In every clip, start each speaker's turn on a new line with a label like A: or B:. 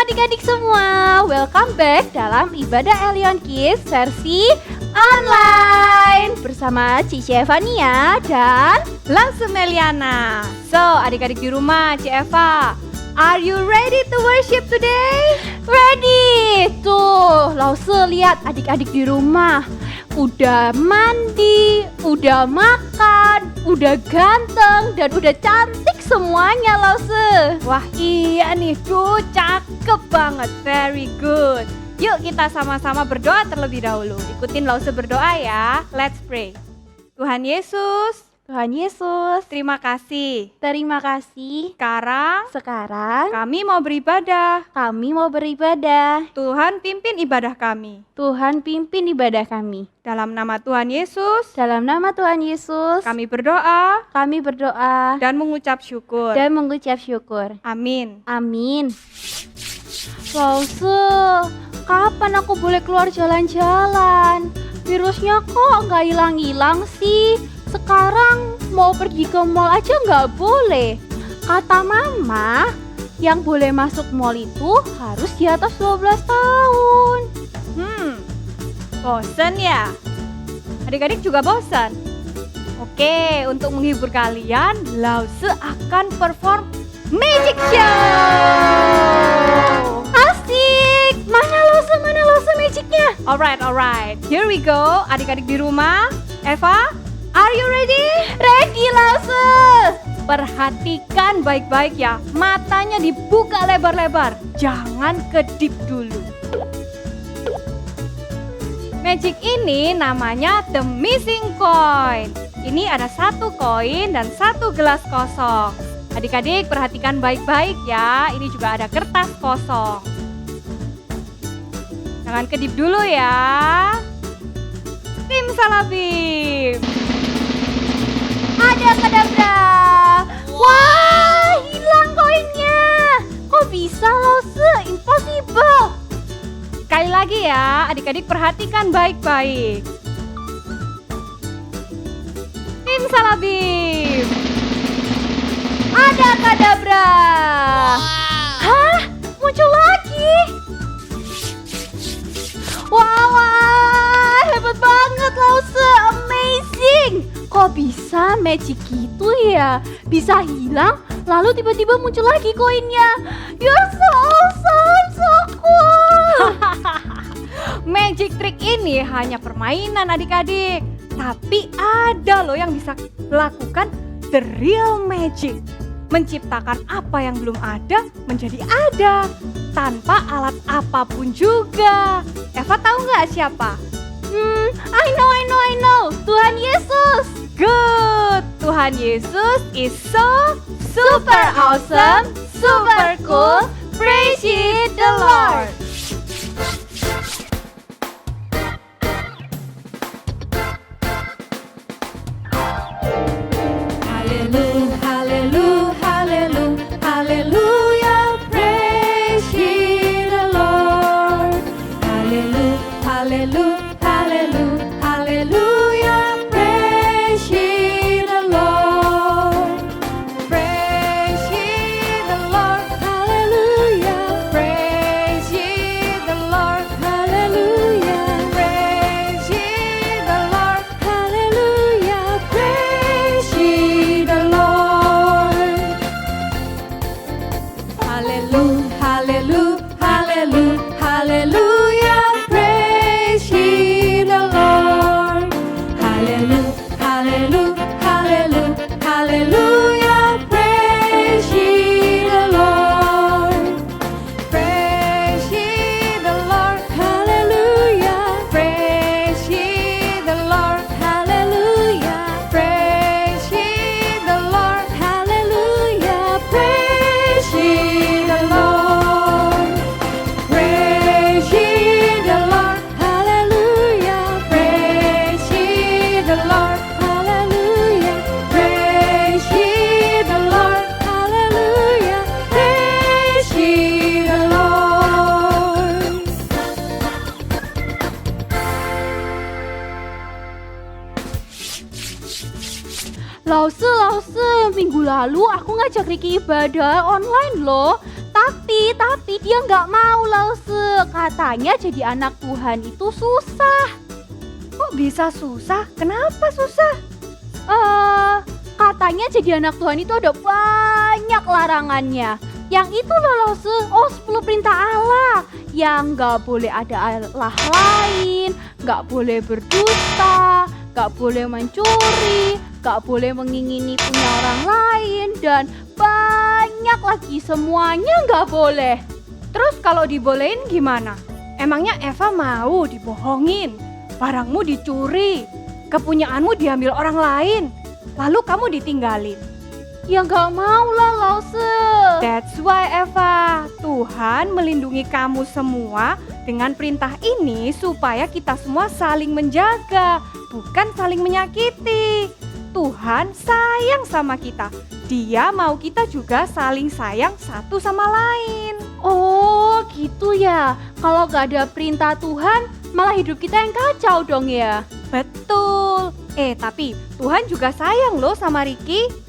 A: adik-adik semua, welcome back dalam Ibadah Elion Kids versi online bersama Cici Evania dan
B: langsung Meliana. So, adik-adik di rumah, Ci Eva, are you ready to worship today?
A: ready. Tuh, Lause lihat adik-adik di rumah. Udah mandi, udah makan, udah ganteng, dan udah cantik semuanya, Lause.
B: Wah, iya nih, cakep banget, very good. Yuk kita sama-sama berdoa terlebih dahulu. Ikutin Lause berdoa ya. Let's pray. Tuhan Yesus, terima kasih.
A: Terima kasih.
B: Sekarang
A: Kami
B: mau beribadah.
A: mau beribadah.
B: Tuhan pimpin ibadah kami.
A: Tuhan pimpin ibadah kami.
B: Dalam nama Tuhan Yesus,
A: Dalam nama Tuhan Yesus,
B: kami berdoa
A: kami berdoa
B: dan mengucap syukur.
A: dan mengucap syukur.
B: Amin.
A: Amin. Lause, kapan aku boleh keluar jalan-jalan? Virusnya kok nggak hilang-hilang sih? Sekarang mau pergi ke mall aja nggak boleh. Kata mama, yang boleh masuk mall itu harus di atas 12 tahun.
B: Bosen ya? Adik-adik juga bosan? Oke, untuk menghibur kalian, Lause akan perform magic show.
A: Asik! Mana Lause magicnya?
B: Alright. Here we go. Adik-adik di rumah, Eva, are you ready?
A: Ready, Lause!
B: Perhatikan baik-baik ya. Matanya dibuka lebar-lebar. Jangan kedip dulu. Magic ini namanya The Missing Coin. Ini ada 1 koin dan 1 gelas kosong. Adik-adik perhatikan baik-baik ya. Ini juga ada kertas kosong. Jangan kedip dulu ya. Tim Salabim.
A: Ada kadabra. Wah, hilang koinnya. Kok bisa, Lause? Impossible.
B: Sekali lagi ya, adik-adik perhatikan baik-baik. Tim Salabim.
A: Ada kadabra. Hah? Muncul lagi. Wah, hebat banget, Lause. Amazing. Kok bisa magic gitu ya? Bisa hilang, lalu tiba-tiba muncul lagi koinnya. You're so awesome, so cool.
B: Magic trick ini hanya permainan adik-adik. Tapi ada loh yang bisa lakukan the real magic. Menciptakan apa yang belum ada menjadi ada. Tanpa alat apapun juga. Eva tahu nggak siapa?
A: I know. Tuhan Yesus.
B: Good! Tuhan Yesus is so
A: Super awesome, super cool. Praise ye the Lord.
B: Hallelujah, hallelujah, hallelujah, hallelujah. Praise ye the Lord. Hallelujah, hallelujah, hallelujah, hallelujah. Praise ye the Lord. Praise ye the Lord. Hallelujah. Praise ye the Lord. Hallelujah. Praise ye the Lord. Hallelujah. Praise ye the Lord. Hallelujah, hallelujah, hallelujah, hallelujah. Praise ye the Lord. Hallelujah, hallelujah, hallelujah, hallelujah. Praise ye the Lord. Praise ye the Lord. Hallelujah. Praise ye the Lord. Hallelujah. Praise ye the Lord. Hallelujah. Praise ye the Lord. Praise ye the Lord. Hallelujah. Praise ye the Lord. Hallelujah. Praise ye the Lord. Hallelujah. Praise ye the Lord.
A: Lause, minggu lalu aku ngajak Ricky ibadah online loh. Tapi Tapi dia nggak mau Lause. Katanya jadi anak Tuhan itu susah.
B: Kok bisa susah? Kenapa susah?
A: Katanya jadi anak Tuhan itu ada banyak larangannya. Yang itu loh Lause, 10 perintah Allah. Yang nggak boleh ada Allah lain, nggak boleh berdusta, nggak boleh mencuri, nggak boleh mengingini punya orang lain, dan banyak lagi, semuanya nggak boleh.
B: Terus kalau dibolehin gimana? Emangnya Eva mau dibohongin? Barangmu dicuri, kepunyaanmu diambil orang lain, lalu kamu ditinggalin?
A: Ya nggak mau lah Lause.
B: That's why Eva, Tuhan melindungi kamu semua dengan perintah ini supaya kita semua saling menjaga, bukan saling menyakiti. Tuhan sayang sama kita. Dia mau kita juga saling sayang satu sama lain.
A: Oh gitu ya. Kalau gak ada perintah Tuhan, malah hidup kita yang kacau dong ya.
B: Betul. Tapi Tuhan juga sayang loh sama Riki.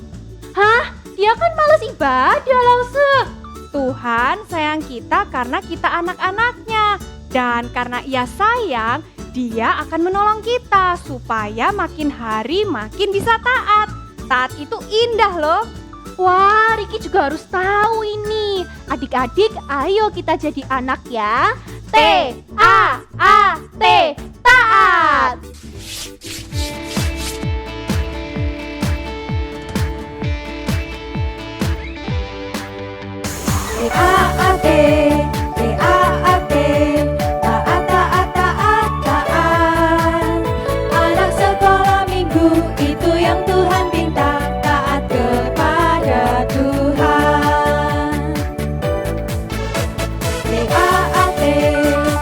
A: Hah? Dia kan malas ibadah Lause.
B: Tuhan sayang kita karena kita anak-anaknya. Dan karena ia sayang, dia akan menolong kita supaya makin hari makin bisa taat. Taat itu indah loh.
A: Wah, Riki juga harus tahu ini. Adik-adik, ayo kita jadi anak ya. T-A-A-T, taat.
B: T-A-A-T, T-A-A-T, taat, taat, taat, taat. Anak sekolah minggu itu yang Tuhan pinta, taat kepada Tuhan. T-A-A-T,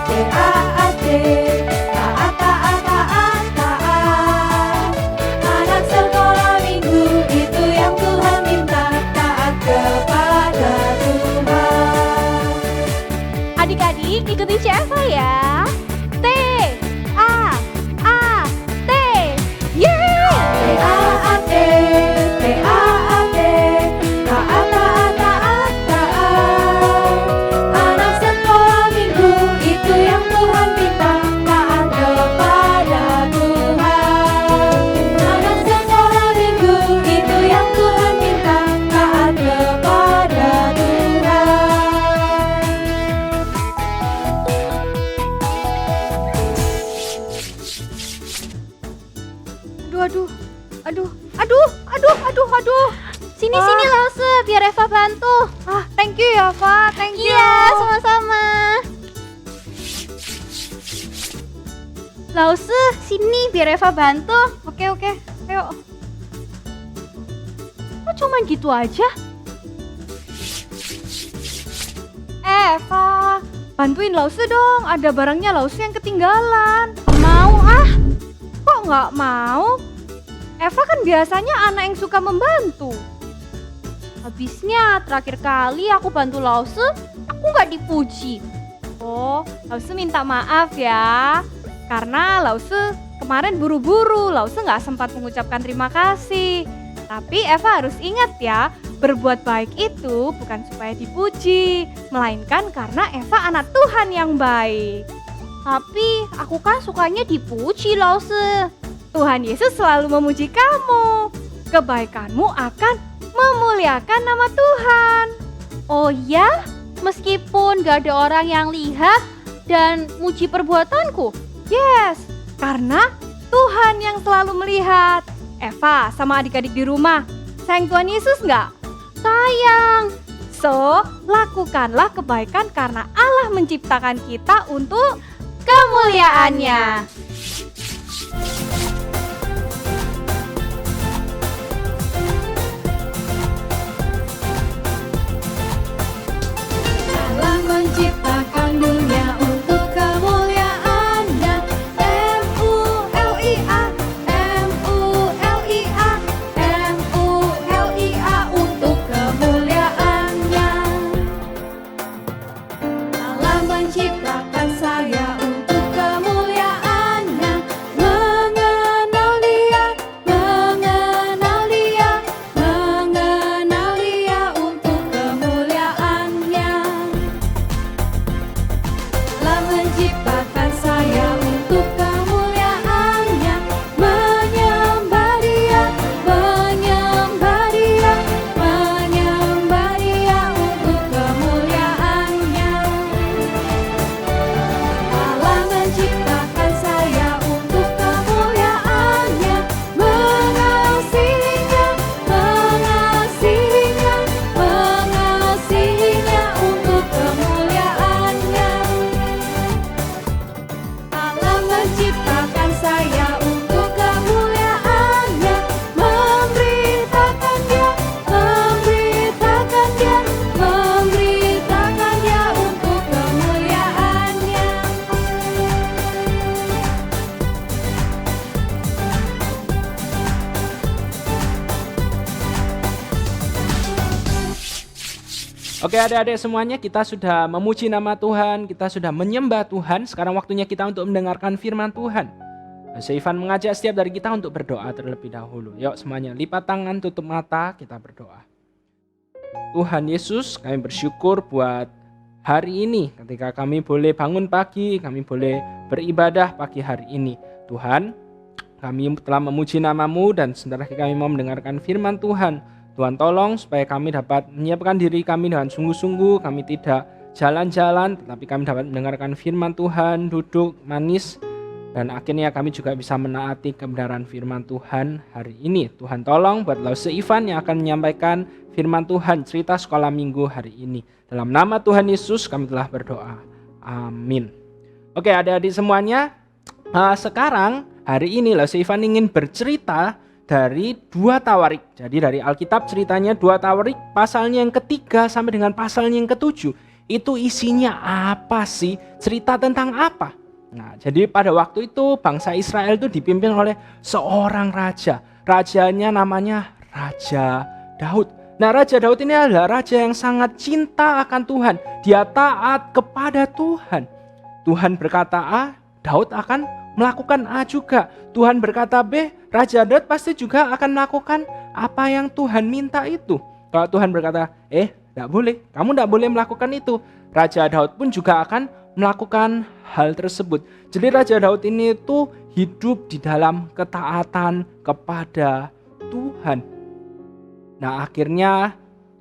B: T-A-A-T, taat, taat, taat, taat. Anak sekolah minggu itu yang Tuhan minta, taat kepada Tuhan.
A: Adik-adik, ikutin Eva ya. T-A-A-T. Yeay!
B: T-A-A-T, T-A-A-T, taat, taat, taat, taat. Anak sekolah minggu itu yang Tuhan minta, taat kepada Tuhan. Anak sekolah minggu itu yang Tuhan minta, taat kepada Tuhan. Aduh.
A: Sini Lause, biar Eva bantu.
B: Thank you ya, Fa. Thank you.
A: Iya, sama-sama. Lause, sini biar Eva bantu.
B: Oke. Ayo.
A: Kok cuman gitu aja?
B: Eva, bantuin Lause dong. Ada barangnya Lause yang ketinggalan.
A: Mau ah.
B: Kok nggak mau? Eva kan biasanya anak yang suka membantu.
A: Habisnya terakhir kali aku bantu Lause, aku nggak dipuji.
B: Oh, Lause minta maaf ya. Karena Lause kemarin buru-buru, Lause nggak sempat mengucapkan terima kasih. Tapi Eva harus ingat ya, berbuat baik itu bukan supaya dipuji, melainkan karena Eva anak Tuhan yang baik.
A: Tapi aku kan sukanya dipuji Lause.
B: Tuhan Yesus selalu memuji kamu. Kebaikanmu akan memuliakan nama Tuhan.
A: Oh ya? Meskipun gak ada orang yang lihat dan muji perbuatanku?
B: Yes, karena Tuhan yang selalu melihat. Eva sama adik-adik di rumah, sayang Tuhan Yesus nggak?
A: Sayang.
B: So, lakukanlah kebaikan karena Allah menciptakan kita untuk
A: Kemuliaannya.
B: Allah menciptakan dunia untuk kemuliaannya. M-U-L-I-A, M-U-L-I-A, M-U-L-I-A untuk kemuliaannya. Allah menciptakan saya untuk kemuliaannya. Mengenal dia, mengenal dia, mengenal dia untuk kemuliaannya. menciptakan saya untuk kemuliaan-Nya, menyembah Dia, menyembah Dia, menyembah Dia untuk kemuliaan-Nya. Allah menciptakan saya untuk kemuliaan-Nya, mengasihinya, mengasihinya, mengasihinya untuk kemuliaan-Nya. Allah menciptakan saya untuk kemuliaan-Nya, memberitakan Dia, memberitakan Dia, memberitakan Dia untuk kemuliaan-Nya.
C: Oke adik-adik semuanya, kita sudah memuji nama Tuhan, kita sudah menyembah Tuhan. Sekarang waktunya kita untuk mendengarkan firman Tuhan. Ivan mengajak setiap dari kita untuk berdoa terlebih dahulu. Yuk semuanya lipat tangan, tutup mata, kita berdoa. Tuhan Yesus, kami bersyukur buat hari ini. Ketika kami boleh bangun pagi, kami boleh beribadah pagi hari ini. Tuhan, kami telah memuji nama-Mu dan sebentar lagi kami mau mendengarkan firman Tuhan. Tuhan tolong supaya kami dapat menyiapkan diri kami dengan sungguh-sungguh. Kami tidak jalan-jalan, tetapi kami dapat mendengarkan firman Tuhan, duduk manis, dan akhirnya kami juga bisa menaati kebenaran firman Tuhan hari ini. Tuhan tolong buat Lause Ivan yang akan menyampaikan firman Tuhan, cerita sekolah minggu hari ini. Dalam nama Tuhan Yesus kami telah berdoa. Amin. Oke adik-adik semuanya, sekarang hari ini Lause Ivan ingin bercerita dari 2 Tawarik. Jadi dari Alkitab ceritanya 2 Tawarik, pasalnya yang ketiga sampai dengan pasalnya yang ke-7. Itu isinya apa sih? Cerita tentang apa? Nah, jadi pada waktu itu bangsa Israel itu dipimpin oleh seorang raja. Rajanya namanya Raja Daud. Nah, Raja Daud ini adalah raja yang sangat cinta akan Tuhan. Dia taat kepada Tuhan. Tuhan berkata A, Daud akan melakukan A juga. Tuhan berkata B, Raja Daud pasti juga akan melakukan apa yang Tuhan minta itu. Kalau Tuhan berkata, tidak boleh, kamu tidak boleh melakukan itu, Raja Daud pun juga akan melakukan hal tersebut. Jadi Raja Daud ini tuh hidup di dalam ketaatan kepada Tuhan. Nah akhirnya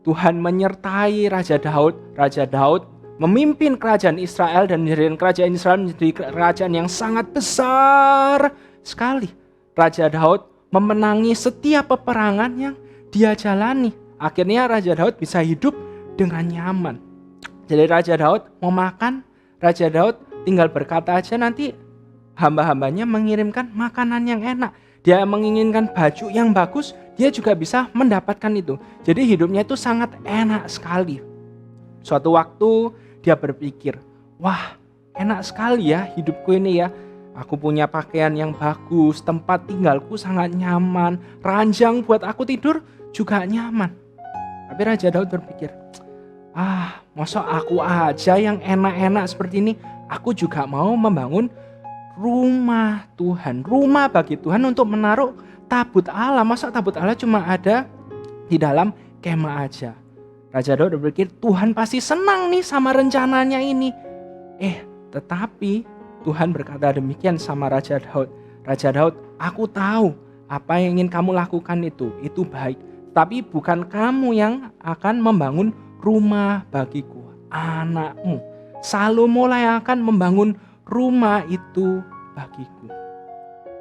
C: Tuhan menyertai Raja Daud. Raja Daud memimpin kerajaan Israel dan menjadikan kerajaan Israel menjadi kerajaan yang sangat besar sekali. Raja Daud memenangi setiap peperangan yang dia jalani. Akhirnya Raja Daud bisa hidup dengan nyaman. Jadi Raja Daud mau makan, Raja Daud tinggal berkata aja, nanti hamba-hambanya mengirimkan makanan yang enak. Dia menginginkan baju yang bagus, dia juga bisa mendapatkan itu. Jadi hidupnya itu sangat enak sekali. Suatu waktu dia berpikir, wah enak sekali ya hidupku ini ya. Aku punya pakaian yang bagus, tempat tinggalku sangat nyaman, ranjang buat aku tidur juga nyaman. Tapi Raja Daud berpikir, masa aku aja yang enak-enak seperti ini, aku juga mau membangun rumah Tuhan, rumah bagi Tuhan untuk menaruh tabut Allah. Masa tabut Allah cuma ada di dalam kemah aja. Raja Daud berpikir, Tuhan pasti senang nih sama rencananya ini. Tetapi Tuhan berkata demikian sama Raja Daud. Raja Daud, aku tahu apa yang ingin kamu lakukan itu baik. Tapi bukan kamu yang akan membangun rumah bagiku, anakmu Salomo lah yang akan membangun rumah itu bagiku.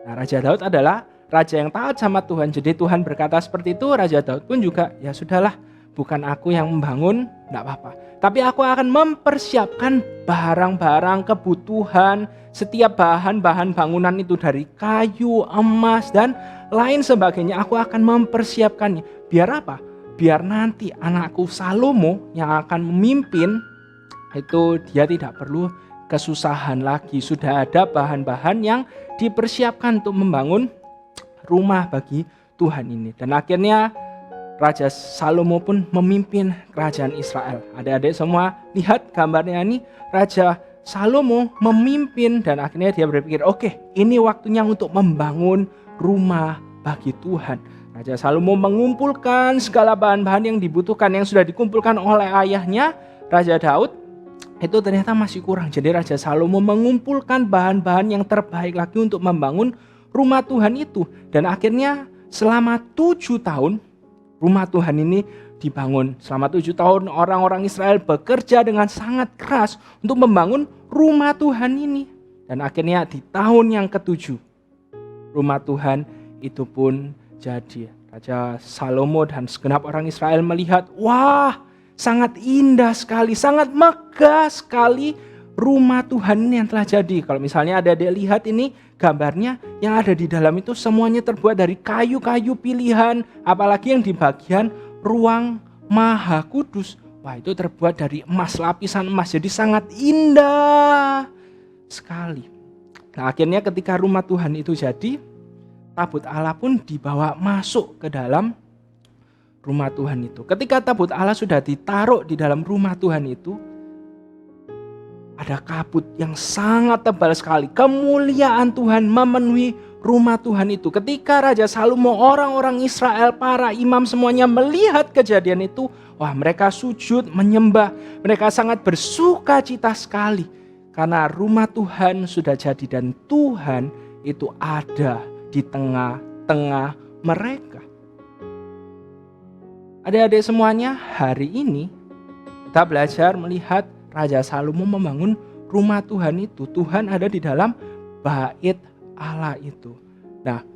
C: Nah, Raja Daud adalah raja yang taat sama Tuhan. Jadi Tuhan berkata seperti itu, Raja Daud pun juga, ya sudahlah, bukan aku yang membangun, enggak apa-apa. Tapi aku akan mempersiapkan barang-barang kebutuhan, setiap bahan-bahan bangunan itu dari kayu, emas, dan lain sebagainya. Aku akan mempersiapkannya. Biar apa? Biar nanti anakku Salomo yang akan memimpin, itu dia tidak perlu kesusahan lagi. Sudah ada bahan-bahan yang dipersiapkan untuk membangun rumah bagi Tuhan ini. Dan akhirnya Raja Salomo pun memimpin kerajaan Israel. Adik-adik semua lihat gambarnya ini, Raja Salomo memimpin dan akhirnya dia berpikir, oke, ini waktunya untuk membangun rumah bagi Tuhan. Raja Salomo mengumpulkan segala bahan-bahan yang dibutuhkan, yang sudah dikumpulkan oleh ayahnya Raja Daud. itu ternyata masih kurang. Jadi Raja Salomo mengumpulkan bahan-bahan yang terbaik lagi untuk membangun rumah Tuhan itu. Dan akhirnya selama 7 tahun rumah Tuhan ini dibangun. Selama 7 tahun orang-orang Israel bekerja dengan sangat keras untuk membangun rumah Tuhan ini. Dan akhirnya di tahun yang ke-7 rumah Tuhan itu pun jadi. Raja Salomo dan segenap orang Israel melihat, wah, sangat indah sekali, sangat megah sekali rumah Tuhan ini yang telah jadi. Kalau misalnya adik-adik lihat ini gambarnya, yang ada di dalam itu semuanya terbuat dari kayu-kayu pilihan, apalagi yang di bagian ruang Maha Kudus. Wah, itu terbuat dari emas, lapisan emas, jadi sangat indah sekali. Nah, akhirnya ketika rumah Tuhan itu jadi, tabut Allah pun dibawa masuk ke dalam rumah Tuhan itu. Ketika tabut Allah sudah ditaruh di dalam rumah Tuhan itu, ada kabut yang sangat tebal sekali. Kemuliaan Tuhan memenuhi rumah Tuhan itu. Ketika Raja Salomo, orang-orang Israel, para imam semuanya melihat kejadian itu, wah, mereka sujud menyembah. Mereka sangat bersuka cita sekali karena rumah Tuhan sudah jadi dan Tuhan itu ada di tengah-tengah mereka. Adik-adik semuanya, hari ini kita belajar melihat Raja Salomo membangun rumah Tuhan itu. Tuhan ada di dalam bait Allah itu. Nah,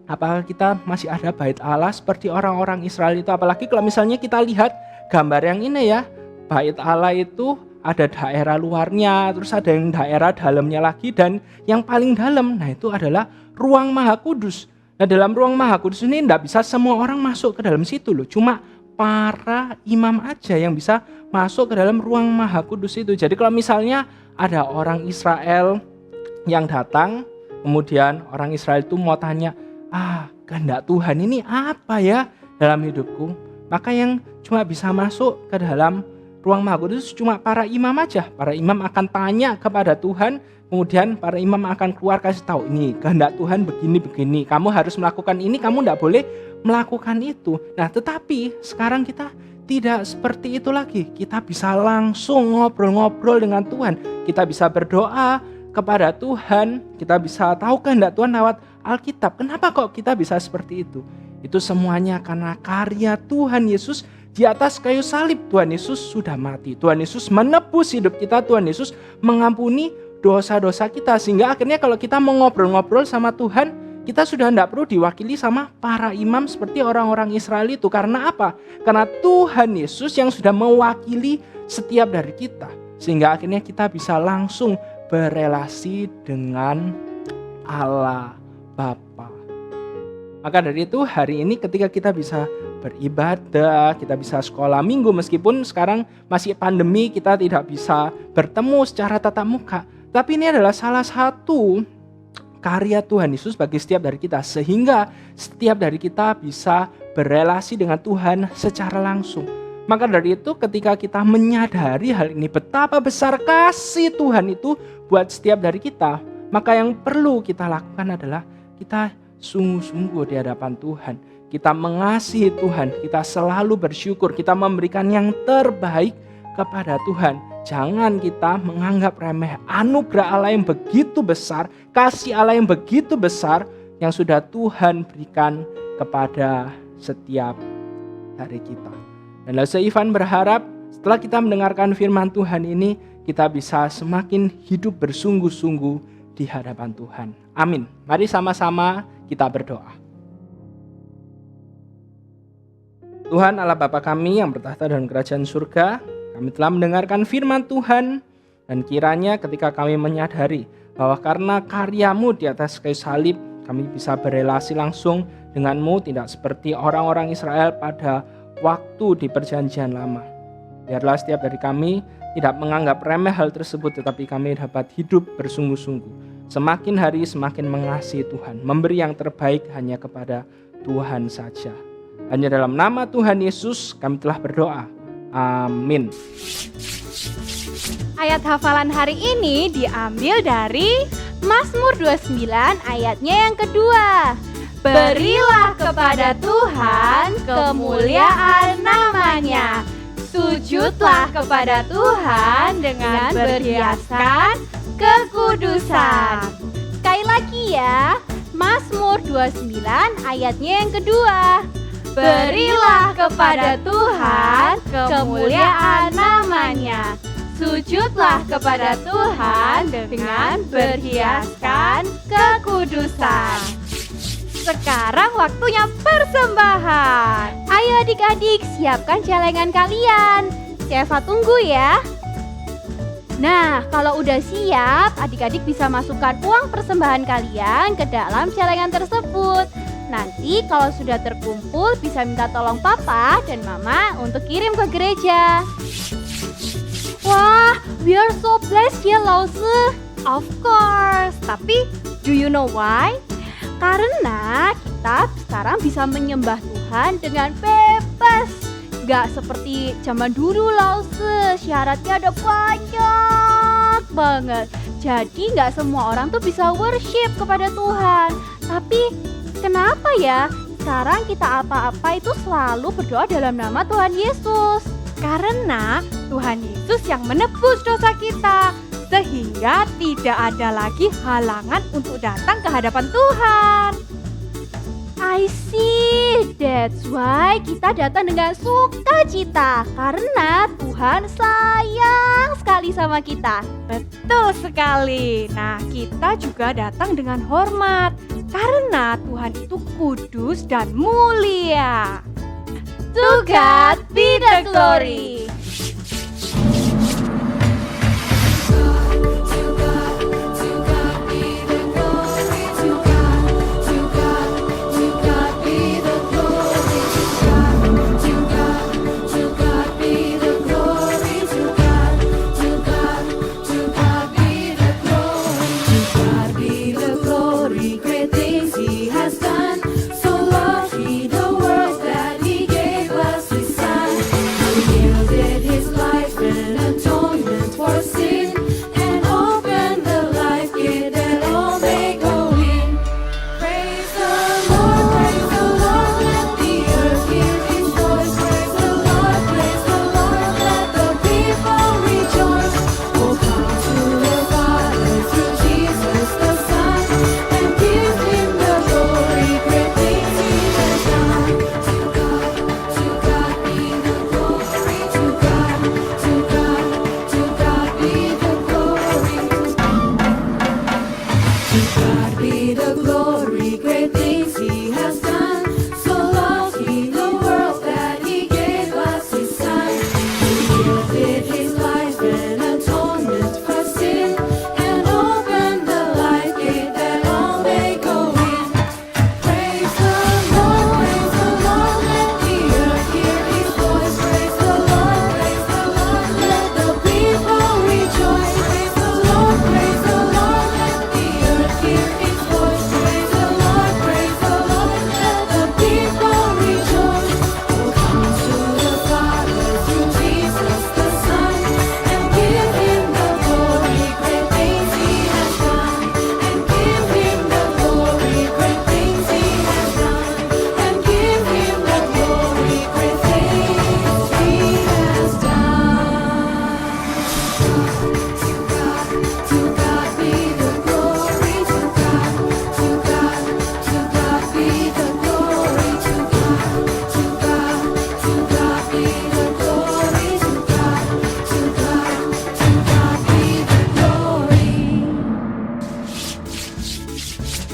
C: apakah kita masih ada bait Allah seperti orang-orang Israel itu? Apalagi kalau misalnya kita lihat gambar yang ini ya, bait Allah itu ada daerah luarnya, terus ada yang daerah dalamnya lagi, dan yang paling dalam, nah itu adalah ruang Maha Kudus. Nah, dalam ruang Maha Kudus ini tidak bisa semua orang masuk ke dalam situ loh, cuma para imam aja yang bisa masuk ke dalam ruang Maha Kudus itu. Jadi kalau misalnya ada orang Israel yang datang, kemudian orang Israel itu mau tanya, kehendak Tuhan ini apa ya dalam hidupku? Maka yang cuma bisa masuk ke dalam ruang Maha Kudus cuma para imam aja. Para imam akan tanya kepada Tuhan, kemudian para imam akan keluar kasih tahu, ini kehendak Tuhan begini-begini, kamu harus melakukan ini, kamu tidak boleh melakukan itu. Nah, tetapi sekarang kita tidak seperti itu lagi. Kita bisa langsung ngobrol-ngobrol dengan Tuhan. Kita bisa berdoa kepada Tuhan, kita bisa tahu kehendak Tuhan lewat Alkitab. Kenapa kok kita bisa seperti itu? Itu semuanya karena karya Tuhan Yesus di atas kayu salib. Tuhan Yesus sudah mati. Tuhan Yesus menebus hidup kita. Tuhan Yesus mengampuni dosa-dosa kita. Sehingga akhirnya kalau kita mau ngobrol-ngobrol sama Tuhan, kita sudah tidak perlu diwakili sama para imam seperti orang-orang Israel itu. Karena apa? Karena Tuhan Yesus yang sudah mewakili setiap dari kita. Sehingga akhirnya kita bisa langsung berelasi dengan Allah Bapa. Maka dari itu hari ini ketika kita bisa beribadah, kita bisa sekolah minggu, meskipun sekarang masih pandemi kita tidak bisa bertemu secara tatap muka, tapi ini adalah salah satu karya Tuhan Yesus bagi setiap dari kita, sehingga setiap dari kita bisa berelasi dengan Tuhan secara langsung. Maka dari itu ketika kita menyadari hal ini, betapa besar kasih Tuhan itu buat setiap dari kita, maka yang perlu kita lakukan adalah kita sungguh-sungguh di hadapan Tuhan. Kita mengasihi Tuhan, kita selalu bersyukur, kita memberikan yang terbaik kepada Tuhan. Jangan kita menganggap remeh anugerah Allah yang begitu besar, kasih Allah yang begitu besar yang sudah Tuhan berikan kepada setiap dari kita. Dan Laksana Ivan berharap setelah kita mendengarkan firman Tuhan ini, kita bisa semakin hidup bersungguh-sungguh di hadapan Tuhan. Amin. Mari sama-sama kita berdoa. Tuhan Allah Bapa kami yang bertahta dalam kerajaan surga, kami telah mendengarkan firman Tuhan, dan kiranya ketika kami menyadari bahwa karena karya-Mu di atas kayu salib, kami bisa berelasi langsung dengan-Mu, tidak seperti orang-orang Israel pada waktu di perjanjian lama. Biarlah setiap dari kami tidak menganggap remeh hal tersebut, tetapi kami dapat hidup bersungguh-sungguh. Semakin hari semakin mengasihi Tuhan, memberi yang terbaik hanya kepada Tuhan saja. Hanya dalam nama Tuhan Yesus kami telah berdoa. Amin.
B: Ayat hafalan hari ini diambil dari Mazmur 29 ayatnya yang kedua. Berilah kepada Tuhan kemuliaan namanya. Sujudlah kepada Tuhan dengan berhiaskan kekudusan.
A: Sekali lagi ya, Mazmur 29 ayatnya yang kedua.
B: Berilah kepada Tuhan kemuliaan namanya. Sujudlah kepada Tuhan dengan berhiaskan kekudusan. Sekarang waktunya persembahan.
A: Ayo adik-adik, siapkan celengan kalian. Eva tunggu ya. Nah, kalau udah siap, adik-adik bisa masukkan uang persembahan kalian ke dalam celengan tersebut. Nanti kalau sudah terkumpul, bisa minta tolong papa dan mama untuk kirim ke gereja. Wah, we are so blessed ya, Lause.
B: Of course, tapi do you know why?
A: Karena kita sekarang bisa menyembah Tuhan dengan bebas. Gak seperti zaman dulu, Lause. Syaratnya ada banyak banget. Jadi gak semua orang tuh bisa worship kepada Tuhan. Tapi kenapa ya sekarang kita apa-apa itu selalu berdoa dalam nama Tuhan Yesus?
B: Karena Tuhan Yesus yang menebus dosa kita, sehingga tidak ada lagi halangan untuk datang ke hadapan Tuhan.
A: I see, that's why kita datang dengan sukacita karena Tuhan sayang sekali sama kita.
B: Betul sekali. Nah, kita juga datang dengan hormat karena Tuhan itu kudus dan mulia.
A: To God be the glory.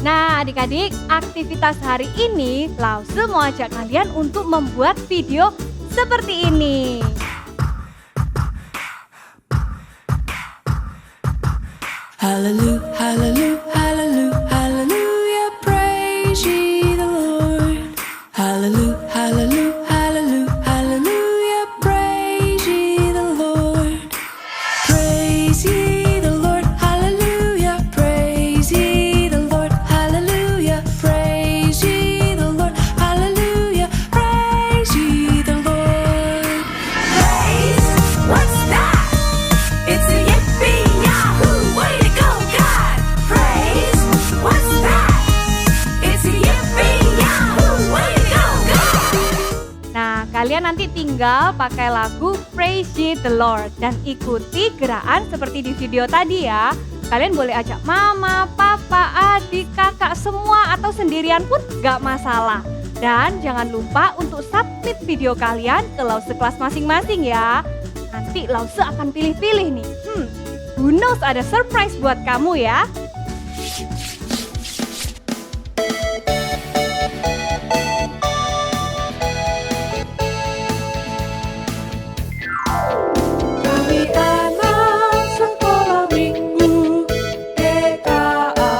B: Nah, adik-adik, aktivitas hari ini Lause mau ajak kalian untuk membuat video seperti ini.
D: Hallelujah, hallelujah, hallelujah, hallelujah, praise ye the Lord. Hallelujah, hallelujah, hallelujah, hallelujah, praise ye the Lord. Praise ye the Lord, hallelujah, praise ye the Lord, hallelujah, praise ye the Lord, hallelujah, praise ye the Lord. Praise, what's that? It's a yippee-yahoo, way to go, God! Praise.
B: Kalian nanti tinggal pakai lagu Praise Ye the Lord dan ikuti gerakan seperti di video tadi ya. Kalian boleh ajak mama, papa, adik, kakak semua atau sendirian pun gak masalah. Dan jangan lupa untuk submit video kalian ke Lause kelas masing-masing ya. Nanti Lause akan pilih-pilih nih. Who knows ada surprise buat kamu ya.
D: Kami anak sekolah minggu GKA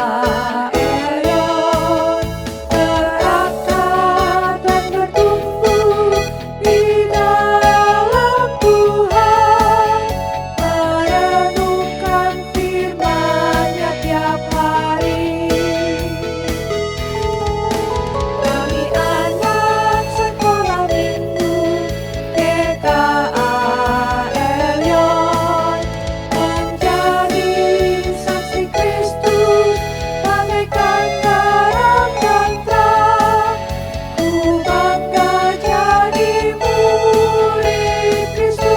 D: Elion, berakar dan bertumbuh di dalam Tuhan, merenungkan firman-Nya tiap hari. Kami anak sekolah minggu GKA Elion, menjadi saksi Kristus bagaikan terang dan terang. Ku bangga jadi murid Kristus.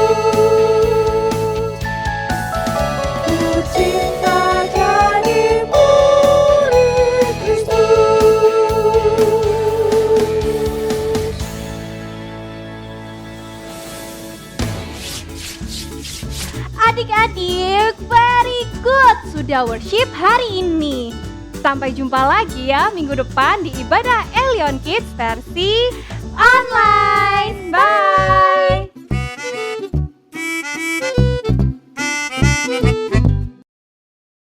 D: Ku cinta jadi murid Kristus.
A: Adik-adik, very good. Sudah worship hari ini.
B: Sampai jumpa lagi ya minggu depan di ibadah Elion Kids versi
A: Online.
B: Bye.